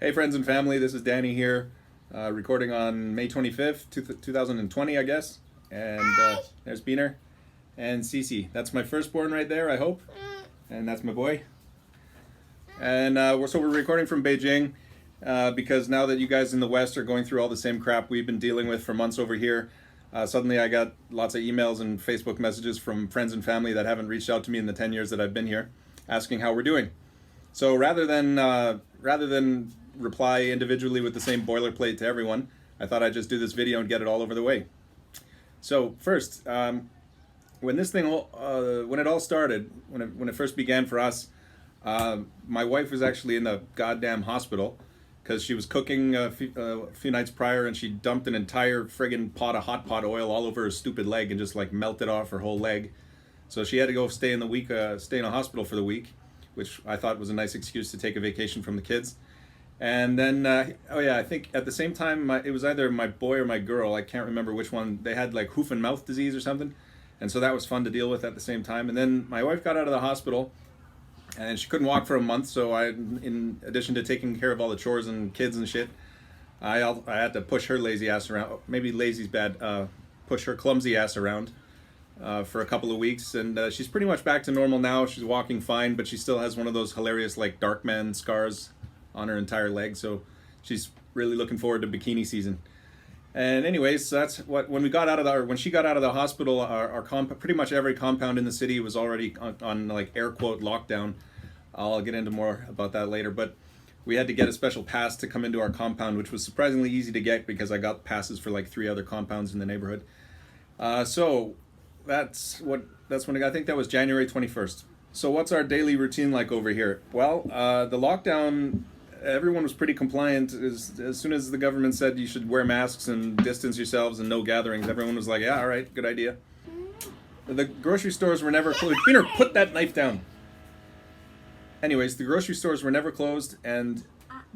Hey friends and family, this is Danny here, recording on May 25th, 2020, I guess. And there's Beaner and Cece. That's my firstborn right there, I hope. And that's my boy. And we're recording from Beijing because now that you guys in the West are going through all the same crap we've been dealing with for months over here, suddenly I got lots of emails and Facebook messages from friends and family that haven't reached out to me in the 10 years that I've been here, asking how we're doing. So rather than reply individually with the same boilerplate to everyone, I thought I'd just do this video and get it all over the way. So first, when it all started, when it first began for us, my wife was actually in the goddamn hospital because she was cooking a few nights prior, and she dumped an entire friggin' pot of hot pot oil all over her stupid leg and just like melted off her whole leg. So she had to go stay in a hospital for the week, which I thought was a nice excuse to take a vacation from the kids. And then, I think at the same time, it was either my boy or my girl, I can't remember which one, they had like hoof and mouth disease or something. And so that was fun to deal with at the same time. And then my wife got out of the hospital and she couldn't walk for a month. So in addition to taking care of all the chores and kids and shit, I had to push her lazy ass around. Maybe lazy's bad, push her clumsy ass around for a couple of weeks. And she's pretty much back to normal now. She's walking fine, but she still has one of those hilarious like dark man scars on her entire leg, so she's really looking forward to bikini season. And anyways, so that's when she got out of the hospital, pretty much every compound in the city was already on like air quote lockdown. I'll get into more about that later, but we had to get a special pass to come into our compound, which was surprisingly easy to get because I got passes for like 3 other compounds in the neighborhood. So that's when I think that was January 21st. So what's our daily routine like over here? Well, the lockdown, everyone was pretty compliant. As soon as the government said you should wear masks and distance yourselves and no gatherings, everyone was like, yeah, all right, good idea. The grocery stores were never closed. Peter, put that knife down. Anyways, the grocery stores were never closed, and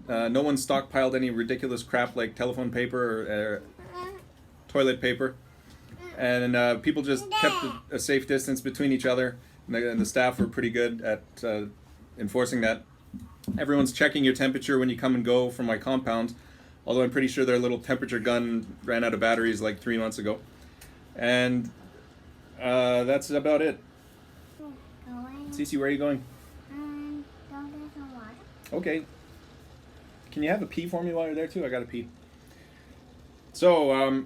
no one stockpiled any ridiculous crap like telephone paper or toilet paper. And people just kept a safe distance between each other, and the staff were pretty good at enforcing that. Everyone's checking your temperature when you come and go from my compound, although I'm pretty sure their little temperature gun ran out of batteries like 3 months ago. And that's about it. Cece, where are you going? Go get some water. Okay. Can you have a pee for me while you're there too? I gotta pee. So,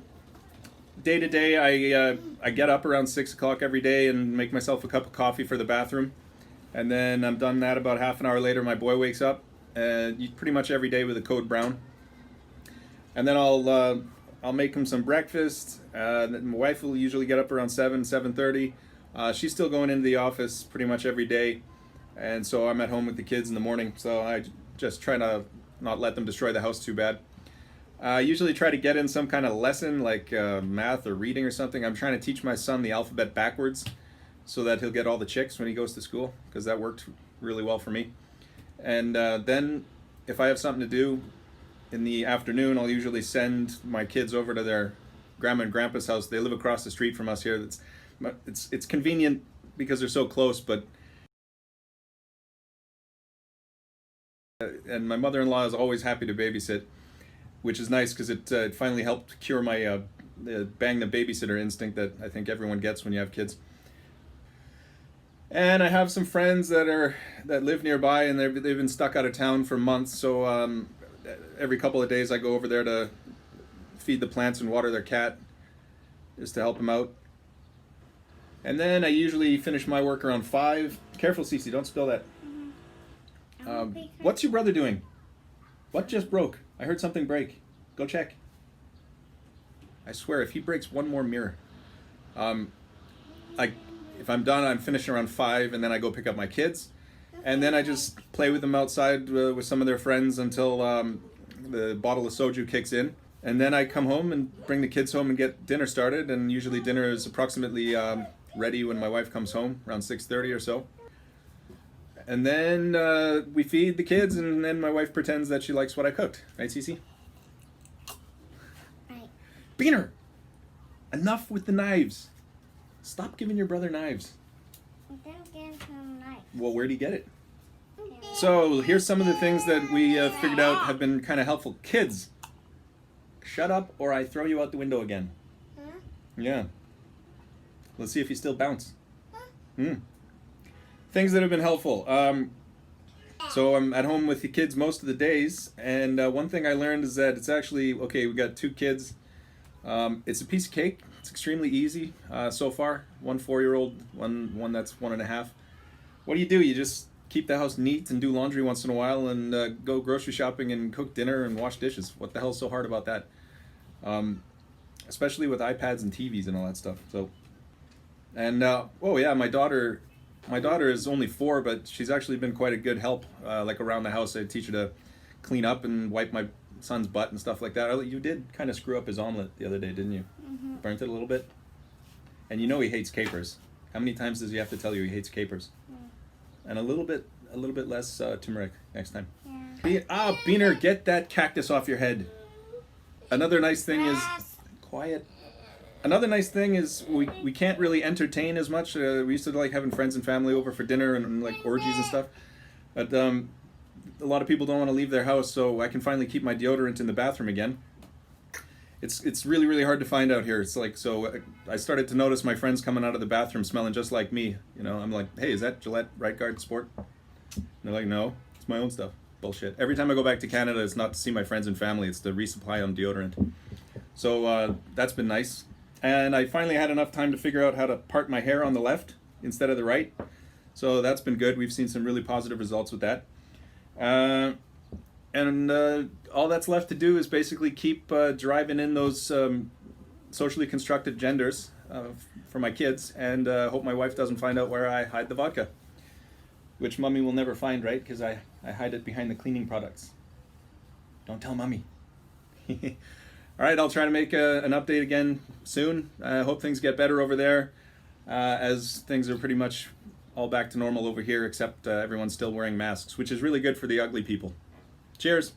day to day, I get up around 6 o'clock every day and make myself a cup of coffee for the bathroom. And then I'm done that. About half an hour later, my boy wakes up, pretty much every day with a code brown. And then I'll make him some breakfast. My wife will usually get up around 7:30. She's still going into the office pretty much every day, and so I'm at home with the kids in the morning. So I just try to not let them destroy the house too bad. I usually try to get in some kind of lesson like math or reading or something. I'm trying to teach my son the alphabet backwards, so that he'll get all the chicks when he goes to school, because that worked really well for me. And then if I have something to do in the afternoon, I'll usually send my kids over to their grandma and grandpa's house. They live across the street from us here. It's convenient because they're so close, but and my mother-in-law is always happy to babysit, which is nice because it finally helped cure my bang the babysitter instinct that I think everyone gets when you have kids. And I have some friends that live nearby, and they've been stuck out of town for months. So every couple of days I go over there to feed the plants and water their cat, just to help them out. And then I usually finish my work around 5. Careful, Cece, don't spill that. What's your brother doing? What just broke? I heard something break. Go check. I swear, if he breaks one more mirror, if I'm done, I'm finishing around 5, and then I go pick up my kids, and then I just play with them outside with some of their friends until the bottle of soju kicks in, and then I come home and bring the kids home and get dinner started, and usually dinner is approximately ready when my wife comes home, around 6:30 or so. And then we feed the kids, and then my wife pretends that she likes what I cooked. Right, Cece? Right. Beaner! Enough with the knives. Stop giving your brother knives. I didn't get some knife. Well, where'd he get it? Yeah. So here's some of the things that we figured out have been kind of helpful. Kids, shut up or I throw you out the window again. Yeah. Let's see if you still bounce. Things that have been helpful. So I'm at home with the kids most of the days, and one thing I learned is that it's actually, okay, we got 2 kids. It's a piece of cake. It's extremely easy so far. 1 4-year-old, one that's 1.5. What do? You just keep the house neat and do laundry once in a while and go grocery shopping and cook dinner and wash dishes. What the hell's so hard about that? Especially with iPads and TVs and all that stuff. So, and oh yeah, my daughter is only 4, but she's actually been quite a good help. Like around the house, I teach her to clean up and wipe my son's butt and stuff like that. You did kind of screw up his omelet the other day, didn't you? Mm-hmm. Burnt it a little bit. And you know he hates capers. How many times does he have to tell you he hates capers? Yeah. And a little bit less turmeric next time. Yeah. Beaner, get that cactus off your head. Another nice thing is quiet. Another nice thing is we can't really entertain as much. We used to like having friends and family over for dinner and like orgies and stuff. But a lot of people don't want to leave their house, so I can finally keep my deodorant in the bathroom again. It's really, really hard to find out here. It's like, so I started to notice my friends coming out of the bathroom smelling just like me. You know, I'm like, hey, is that Gillette Right Guard Sport? And they're like, no, it's my own stuff. Bullshit. Every time I go back to Canada, it's not to see my friends and family. It's to resupply on deodorant. So that's been nice. And I finally had enough time to figure out how to part my hair on the left instead of the right. So that's been good. We've seen some really positive results with that. And all that's left to do is basically keep driving in those socially constructed genders for my kids, and hope my wife doesn't find out where I hide the vodka, which Mummy will never find, right? Because I hide it behind the cleaning products. Don't tell Mummy. All right, I'll try to make an update again soon. I hope things get better over there, as things are pretty much all back to normal over here, except everyone's still wearing masks, which is really good for the ugly people. Cheers.